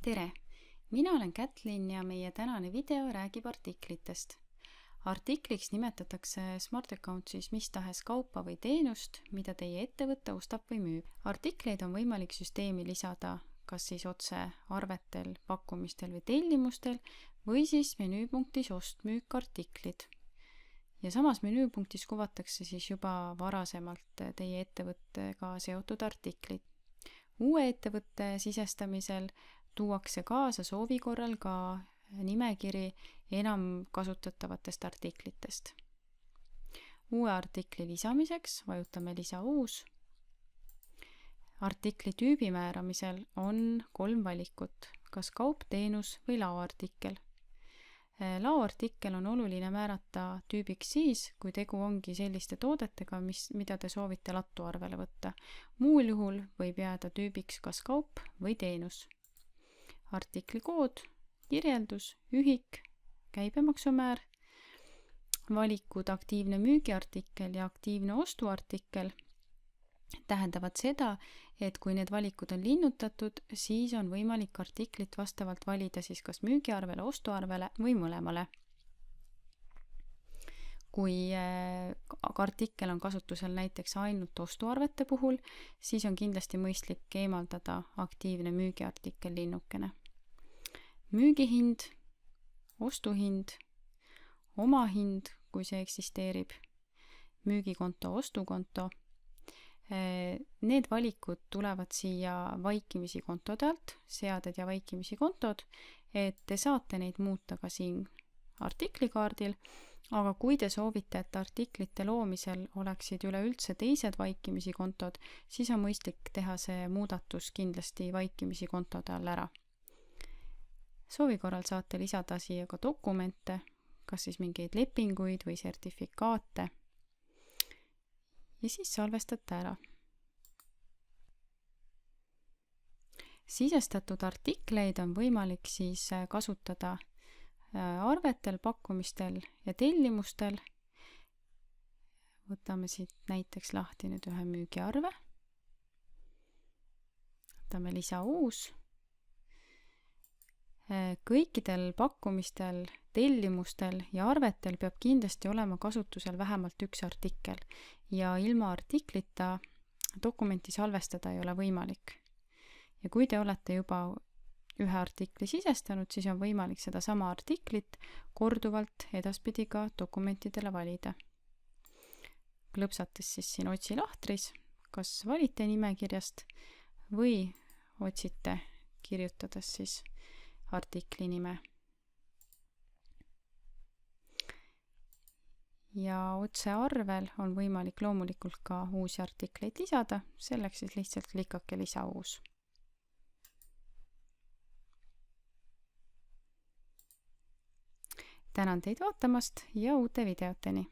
tere! Mina olen Kätlin ja meie tänane video räägib artiklitest. Artikliks nimetatakse Smart Accountsis mis tahes kaupa või teenust, mida teie ettevõte ostab või müüb. Artikleid on võimalik süsteemi lisada kas siis otse arvetel, pakkumistel või tellimustel või siis menüüpunktis ost-müük artiklid. Ja samas menüüpunktis kuvatakse siis juba varasemalt teie ettevõttega seotud artiklid. Uue ettevõtte sisestamisel tuuakse kaasa soovi korral ka nimekiri enam kasutatavatest artiklitest. Uue artikli lisamiseks vajutame lisa uus. Artikli tüübi määramisel on 3 valikut, kas kaup, teenus või laoartikkel. Laoartikkel on oluline määrata tüübiks siis, kui tegu ongi selliste toodetega, mida te soovite lattu arvele võtta. Muul juhul võib jääda tüübiks kas kaup või teenus. Artikli kood, kirjeldus, ühik, käibemaksumäär, valikud aktiivne müügiartikkel ja aktiivne ostuartikkel tähendavad seda, et kui need valikud on linnutatud, siis on võimalik artiklit vastavalt valida siis kas müügiarvele, ostuarvele või mõlemale. Kui artikkel on kasutusel näiteks ainult ostuarvete puhul, siis on kindlasti mõistlik eemaldada aktiivne müügiartikkel linnukene. Müügihind, ostuhind, omahind, kui see eksisteerib, müügikonto, ostukonto. Need valikud tulevad siia vaikimisi kontode alt, seaded ja vaikimisi kontod, et te saate neid muuta ka siin artiklikaardil, aga kui te soovite, et artiklite loomisel oleksid üleüldse teised vaikimisi kontod, siis on mõistlik teha see muudatus kindlasti vaikimisi kontode all ära. Soovi korral saate lisada siia ka dokumente, kas siis mingeid lepinguid või sertifikaate ja siis salvestate ära. Sisestatud artikleid on võimalik siis kasutada arvetel, pakkumistel ja tellimustel. Võtame siit näiteks lahti nüüd ühe müügiarve. Võtame lisa uus. Kõikidel pakkumistel, tellimustel ja arvetel peab kindlasti olema kasutusel vähemalt üks artikkel ja ilma artiklita dokumenti salvestada ei ole võimalik. Ja kui te olete juba ühe artikli sisestanud, siis on võimalik seda sama artiklit korduvalt edaspidi ka dokumentidele valida. Klõpsates siis siin otsi lahtris, kas valite nimekirjast või otsite kirjutades siis artikli nime. Ja otse arvel on võimalik loomulikult ka uusi artikleid lisada, selleks siis lihtsalt klikake lisa uus. Tänan teid vaatamast ja uute videoteni!